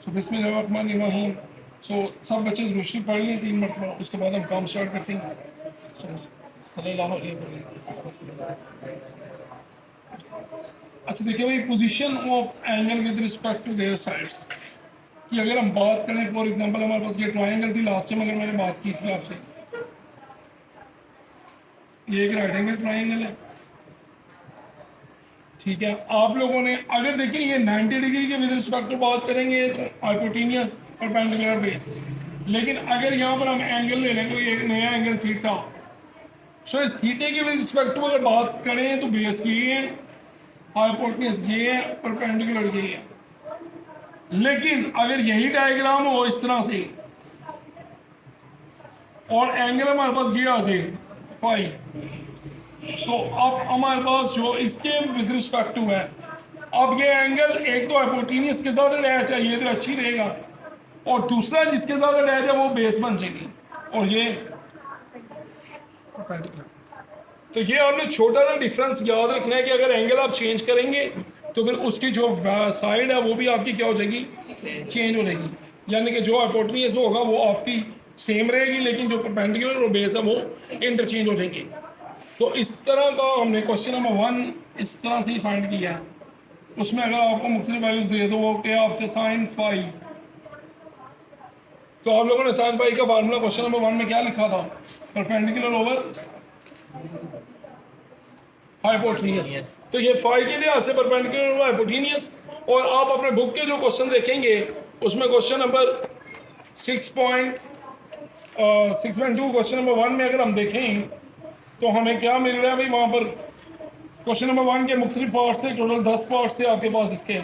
सो बिस्मिल्लाहिर्रहमानिर्रहीम। सो सब बच्चे रोशनी पढ़ लें 3 मरतबा, उसके बाद हम काम स्टार्ट करते हैं। सल्लल्लाहु अलैहि वसल्लम। अच्छा देखिए भाई, position of angle with respect to their sides कि अगर हम बात करें, फॉर एग्जांपल हमारे पास ये ट्रायंगल थी लास्ट टाइम अगर मैंने बात की थी आपसे, ये एक राइट एंगल ट्रायंगल है, ठीक है। आप लोगों ने अगर देखिए ये 90 डिग्री के विद रिस्पेक्ट टू बात करेंगे तो हाइपोटेनियस परपेंडिकुलर बेस, लेकिन अगर यहाँ पर हम एंगल ले लें कोई एक नया एंगल थीटा, सो इस थीटे के विद रिस्पेक्ट टू अगर बात करें तो बेस ये है, हाइपोटेनियस ये है, परपेंडिकुलर ये है। लेकिन अगर यही डायग्राम हो इस तरह से और एंगल हमारे पास ये आ जाए फाइव, तो अब हमारे पास जो इसके विद रिस्पेक्ट टू है, अब ये एंगल एक तो हाइपोटेनियस के साथ अटैच है, ये तो अच्छी रहेगा, और दूसरा जिसके साथ अटैच है वो बेस बन जाएगी, और ये तो ये आपने छोटा सा डिफरेंस याद रखना है कि अगर एंगल आप चेंज करेंगे तो फिर उसकी जो साइड है वो भी आपकी क्या हो जाएगी, चेंज हो जाएगी। यानी कि जो हाइपोटेनियस होगा वो आपकी सेम रहेगी, लेकिन जो परपेंडिकुलर और बेस है वो इंटरचेंज हो जाएंगे। तो इस तरह का हमने क्वेश्चन नंबर 1 इस तरह से ही फाइंड किया है। उसमें अगर आपको मुख्तलिफ वैल्यूज दे दो, वो क्या आपसे साइन फाई, तो आप लोगों ने साइन फाई का फार्मूला क्वेश्चन नंबर 1 में क्या लिखा था, परपेंडिकुलर ओवर हाइपोटेनियस। तो ये फाई के लिहाज से परपेंडिकुलर ओवर हाइपोटेनियस। और आप अपने बुक के जो क्वेश्चन देखेंगे उसमें क्वेश्चन नंबर 6.2 क्वेश्चन नंबर 1 में अगर हम देखें तो हमें क्या मिल रहा है भाई, वहाँ पर क्वेश्चन नंबर 1 के मुख्तलिफ पार्ट्स थे, टोटल 10 पार्ट्स थे आपके पास इसके,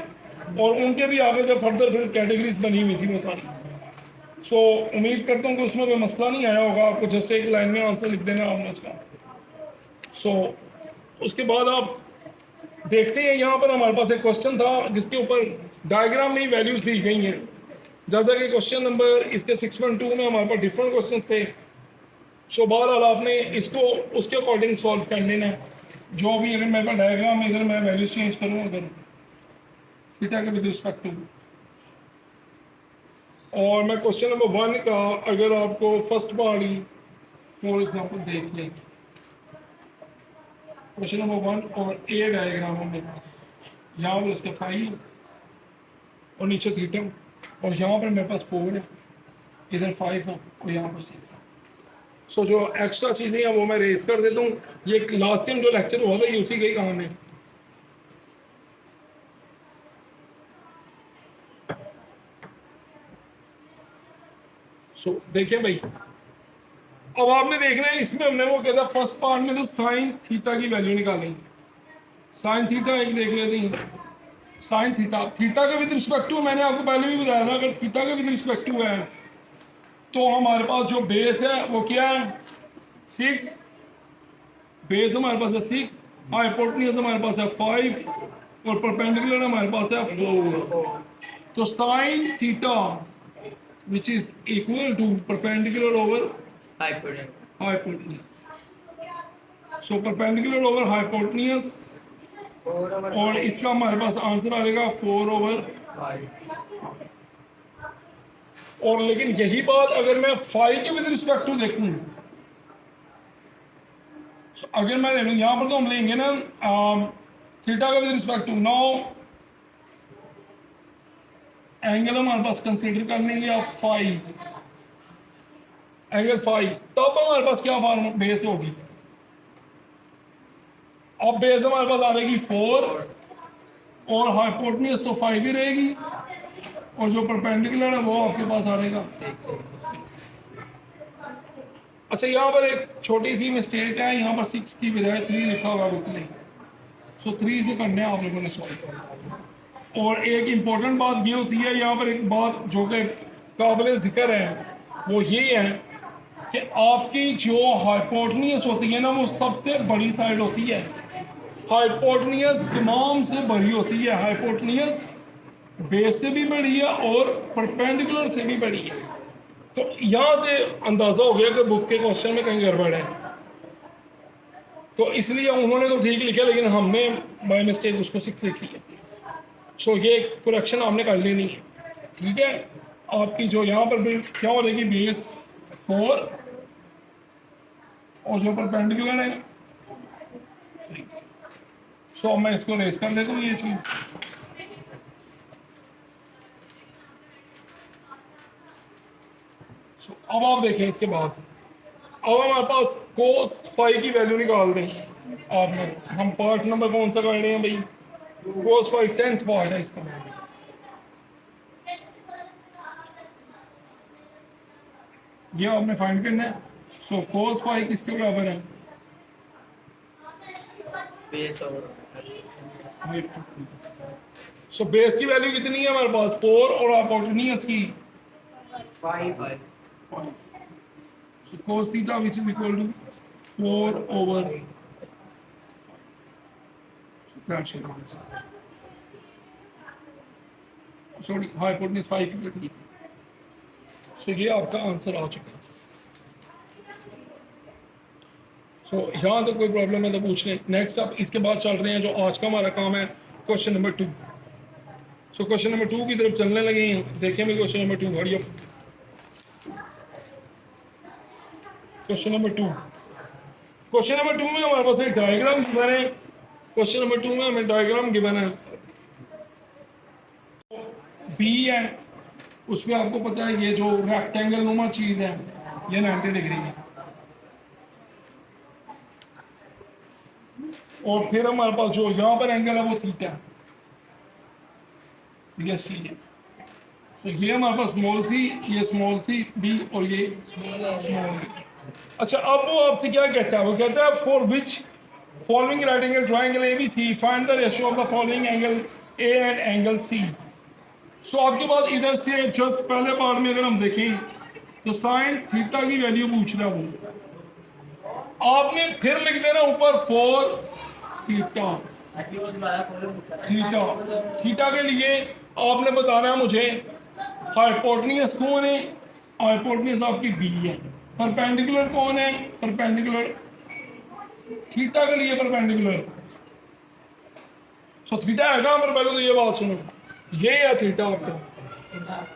और उनके भी आगे जब फर्दर फिर कैटेगरीज बनी हुई थी वो सारी। सो उम्मीद करता हूँ कि उसमें कोई मसला नहीं आया होगा, आपको जस्ट एक लाइन में आंसर लिख देना आपने उसका। सो उसके बाद आप देखते हैं यहाँ पर हमारे पास एक क्वेश्चन था जिसके ऊपर डायग्राम में ही वैल्यूज दी गई हैं, जैसा कि क्वेश्चन नंबर इसके 6.2 में हमारे पास डिफरेंट क्वेश्चन थे। सो बहरहाल आपने इसको उसके अकॉर्डिंग सॉल्व कर लेना है। जो भी अगर मेरे पास डायग्राम में इधर मैं वैल्यूज चेंज करूँ अगर थीटा के विद रिस्पेक्ट टू, और मैं क्वेश्चन नंबर 1 का अगर आपको first part he for example देख लें, क्वेश्चन नंबर 1 और ए डायग्राम है मेरे पास, यहाँ पर उसका 5 और नीचे थीटा, और यहाँ पर मेरे पास 4 है, इधर 5 है और यहाँ पर 6 है। सो जो एक्स्ट्रा चीज़ें हैं वो मैं रेज कर देता हूँ। ये लास्ट टाइम जो लेक्चर हुआ था ये उसी का ही काम है। सो देखिए भाई, अब आपने देखना है इसमें हमने वो कहता फर्स्ट पार्ट में तो साइन थीटा की वैल्यू निकालेंगे। साइन थीटा एक देख लेते हैं, साइन थीटा, थीटा के विद रिस्पेक्ट टू मैंने आपको पहले भी बताया था, अगर थीटा के विद रिस्पेक्ट टू है तो हमारे पास जो बेस है वो क्या है 6, बेस हमारे पास है 6, हाइपोटेन्यूज हमारे पास है 5 और परपेंडिकुलर हमारे पास है 4। तो sine theta which is equal to perpendicular over hypotenuse. So perpendicular over hypotenuse, और इसका हमारे पास आंसर आ जाएगा 4/5। और लेकिन यही बात अगर मैं फाई के विद रिस्पेक्ट टू देखूं, so अगर मैं ले लूँ यहाँ पर तो हम लेंगे ना थीटा का with respect to, now angle हमारे पास कंसीडर कर लेंगे आप फाई, एंगल फाई, तब हमारे पास क्या फॉर्म बेस होगी, अब बेस हमारे पास आ जाएगी 4 और हाइपोटेन्यूज तो 5 ही रहेगी, और जो परपेंडिकुलर है वो आपके पास आ जाएगा 6। अच्छा यहाँ पर एक छोटी सी मिस्टेक है, यहाँ पर 6 की बजाय 3 लिखा होगा बुक में, सो 3 से करने आप लोगों ने सॉल्व। और एक इम्पोर्टेंट बात ये होती है यहाँ पर, एक बात जो कि काबिल जिक्र है वो ये है कि आपकी जो हाइपोटेन्यूज होती है ना वो सबसे बड़ी साइड होती है। हाइपोटेन्यूज तमाम से बड़ी होती है, हाइपोटेन्यूज बेस से भी बड़ी है और परपेंडिकुलर से भी बड़ी है। तो यहाँ से अंदाजा हो गया कि बुक के क्वेश्चन में कहीं गड़बड़ है, तो इसलिए उन्होंने तो ठीक लिखा लेकिन हमने बाय मिस्टेक उसको 6 लिखी है। सो ये करेक्शन आपने कर लेनी है। ठीक है। आपकी जो यहाँ पर भी क्या हो जाएगी, बेस 4 और जो परपेंडिकुलर है 3। सो मैं इसको रेस कर देता हूँ ये चीज़। अब आप देखें इसके बाद, अब हमारे पास cos फाई की वैल्यू निकाल दें आपने। हम पार्ट नंबर कौन सा कर रहे हैं भाई, cos फाई 10th पार्ट है इसका। ये आपने फाइंड करना है। सो cos फाई किसके बराबर है, बेस और सो बेस की वैल्यू कितनी है हमारे पास 4 और हाइपोटेन्यूज की 5 so cos theta which is equal to 4 over so that's your answer. Sorry, hypotenuse 5 की ठीक है। so ये आपका आंसर आ चुका है। so यहाँ तक कोई प्रॉब्लम है तो पूछ लें। नेक्स्ट अब इसके बाद चल रहे हैं जो आज का हमारा काम है, question number 2। So question number 2 की तरफ चलने लगे हैं। देखें भी क्वेश्चन नंबर 2, हरियो क्वेश्चन नंबर 2। क्वेश्चन नंबर 2 में हमारे पास एक डायग्राम गिवन है। क्वेश्चन नंबर 2 में हमें डायग्राम गिवन है, बी है, उसमें आपको पता है ये जो रेक्टेंगल नुमा चीज है ये 90 डिग्री है, और फिर हमारे पास जो यहाँ पर एंगल है वो थीटा है, ये सी है। तो ये हमारे पास स्मॉल सी, ये स्मॉल सी बी और ये स्मॉल बी। अच्छा, अब वो आपसे क्या कहता है, वो कहता है for which following right angle triangle A B C find the ratio of the following angle A and angle C. So आपके पास इधर से जस्ट पहले पार्ट में अगर हम देखें तो साइन थीटा की वैल्यू पूछ रहा है वो, आपने फिर लिख देना ऊपर फॉर थीटा। थीटा थीटा के लिए आपने बताना है मुझे हाइपोटेन्यूज कौन है, हाइपोटेन्यूज आपकी बी है, परपेंडिकुलर कौन है, परपेंडिकुलर थीटा के लिए परपेंडिकुलर। सो थीटा है कहां पर, पहले तो ये बात सुनो, ये है थीटा आपका,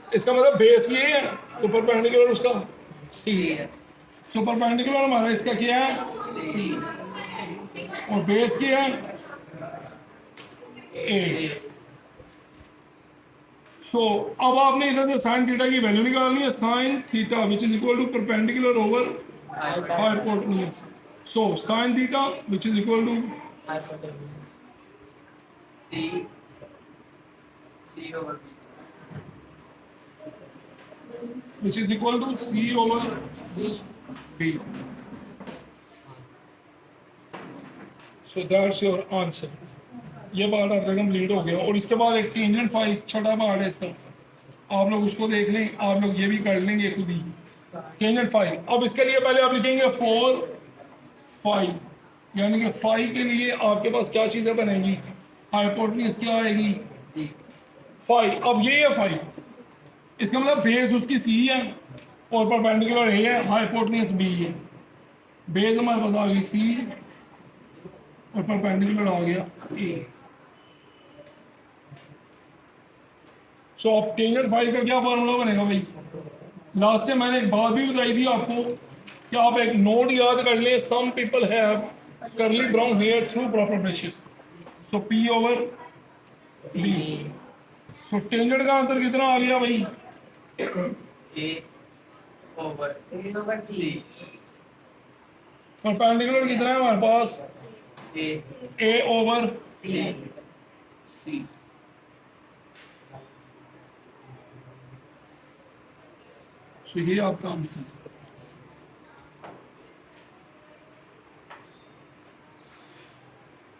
इसका मतलब बेस ये है तो परपेंडिकुलर उसका सी है। सो परपेंडिकुलर हमारा इसका क्या है सी, और बेस क्या है ए। सो अब आपने इधर से साइन थीटा की वैल्यू निकालनी है, sine theta which is equal to perpendicular over hypotenuse. So sine theta which is equal to C over which is equal to C over B. So that's your answer. ये part आपका complete हो गया, और इसके बाद एक tangent phi छठा part है इसका, आप लोग उसको देख लें, आप लोग ये भी कर लेंगे खुद ही टेंजेंट फाई। अब इसके लिए पहले आप लिखेंगे 4 फाई, यानी कि फाई के लिए आपके पास क्या चीज़ें बनेंगी, हाइपोटेन्यूज क्या आएगी फाई। अब ये है फाई, इसका मतलब बेस उसकी सी है और परपेंडिकुलर ए है, हाइपोटेन्यूज बी है। बेस हमारे पास आ गई सी और परपेंडिकुलर आ गया ए। सो अब टेंजेंट फाई का क्या फॉर्मूला बनेगा भाई, लास्ट टाइम मैंने एक बात भी बताई थी आपको कि आप एक नोट याद कर लें, some people have curly brown hair through proper brushes, so P over B. So tangent का आंसर कितना आ गया भाई, ए ओवर सी। परपेंडिकुलर कितना है हमारे पास, ए ओवर सी। सी। सो ये आपका आंसर।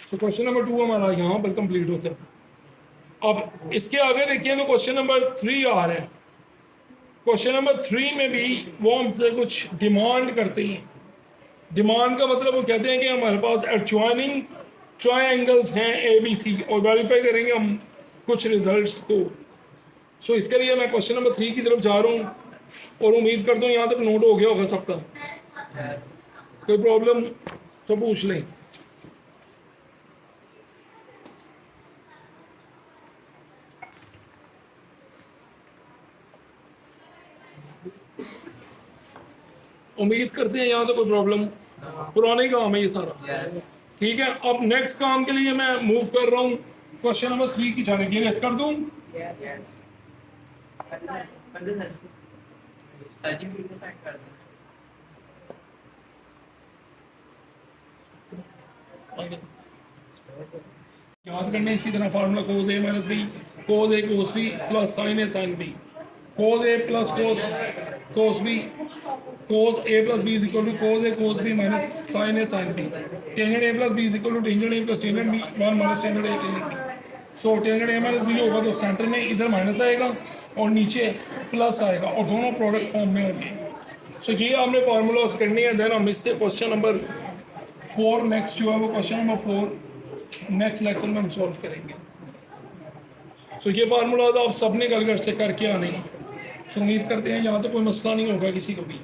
तो क्वेश्चन नंबर 2 हमारा यहाँ पर कंप्लीट होता है। अब इसके आगे देखिए तो क्वेश्चन नंबर 3 आ रहा है। क्वेश्चन नंबर 3 में भी वो हमसे कुछ डिमांड करते हैं। डिमांड का मतलब वो कहते हैं कि हमारे पास एडजॉइनिंग ट्रायंगल्स हैं ए बी सी, और वेरीफाई करेंगे हम कुछ रिजल्ट्स को। सो इसके लिए मैं क्वेश्चन नंबर 3 की तरफ जा रहा हूँ, और उम्मीद करता हूँ यहाँ तक नोट हो गया होगा सबका। कोई प्रॉब्लम तो पूछ लें। उम्मीद करते हैं यहाँ तो कोई प्रॉब्लम, पुराने काम है ये सारा। यस ठीक है, अब नेक्स्ट काम के लिए मैं मूव कर रहा हूँ क्वेश्चन नंबर 3 की जाने के लिए। कर दूँ? यस सर्टिफिकेट को साइन कर दो। याद करने इसी तरह formula cos a minus B, cos a cos b plus sin a sin b, cos a plus cos b, cos a plus b is equal to cos a cos b minus sin a sin b, tangent a plus b is equal to tangent a plus tangent b 1 minus tangent a tangent b। So tangent a minus b होगा तो centre में इधर minus आएगा और नीचे plus आएगा और दोनों प्रोडक्ट फॉर्म में होंगे। सो ये आपने फार्मूलाज करनी है। देन हम इससे क्वेश्चन नंबर 4 नेक्स्ट जो है वो क्वेश्चन नंबर 4 नेक्स्ट लेक्चर में हम सॉल्व करेंगे। सो ये फार्मूलाज आप सबने घर से करके आने हैं। सो उम्मीद करते हैं यहाँ तो कोई मसला नहीं होगा किसी को भी।